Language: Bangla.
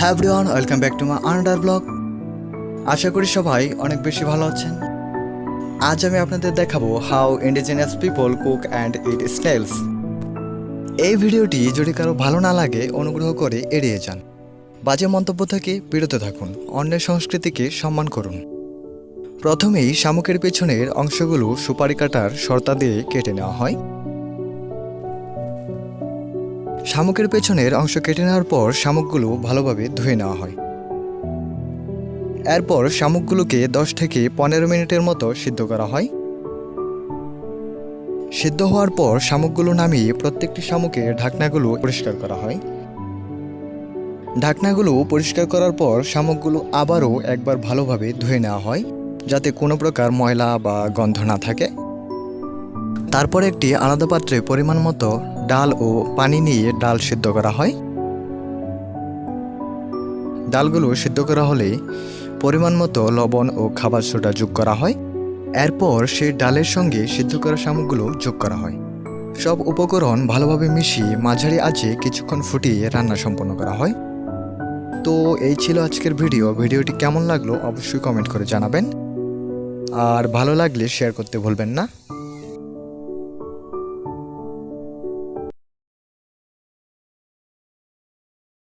হ্যাঁ everyone, welcome back to my another blog. আশা করি সবাই অনেক বেশি ভালো আছেন। আজ আমি আপনাদের দেখাবো how indigenous people cook and it snails. এই ভিডিওটি যদি কারো ভালো না লাগে অনুগ্রহ করে এড়িয়ে যান। বাজে মন্তব্য থেকে বিরত থাকুন, অন্যের সংস্কৃতিকে সম্মান করুন। প্রথমেই শামুকের পেছনের অংশগুলো সুপারি কাটার শর্তা দিয়ে কেটে নেওয়া হয়। শামুকের পেছনের অংশ কেটে নেওয়ার পর শামুকগুলো ভালোভাবে ধুয়ে নেওয়া হয়। এরপর শামুকগুলোকে 10 থেকে 15 মিনিটের মতো সিদ্ধ করা হয়। সিদ্ধ হওয়ার পর শামুকগুলো নামিয়ে প্রত্যেকটি শামুকের ঢাকনাগুলো পরিষ্কার করা হয়। ঢাকনাগুলো পরিষ্কার করার পর শামুকগুলো আবারও একবার ভালোভাবে ধুয়ে নেওয়া হয়, যাতে কোনো প্রকার ময়লা বা গন্ধ না থাকে। তারপর একটি আলাদা পাত্রে পরিমাণ মতো ডাল ও পানি নিয়ে ডাল সিদ্ধ করা হয়। ডালগুলো সিদ্ধ করা হলে পরিমাণ মতো লবণ ও খাবার সোডা যোগ করা হয়। এরপর সেই ডালের সঙ্গে সিদ্ধ করা শামুকগুলো যোগ করা হয়। সব উপকরণ ভালোভাবে মিশিয়ে মাঝারি আঁচে কিছুক্ষণ ফুটিয়ে রান্না সম্পন্ন করা হয়। তো এই ছিল আজকের ভিডিওটি কেমন লাগলো অবশ্যই কমেন্ট করে জানাবেন, আর ভালো লাগলে শেয়ার করতে ভুলবেন না।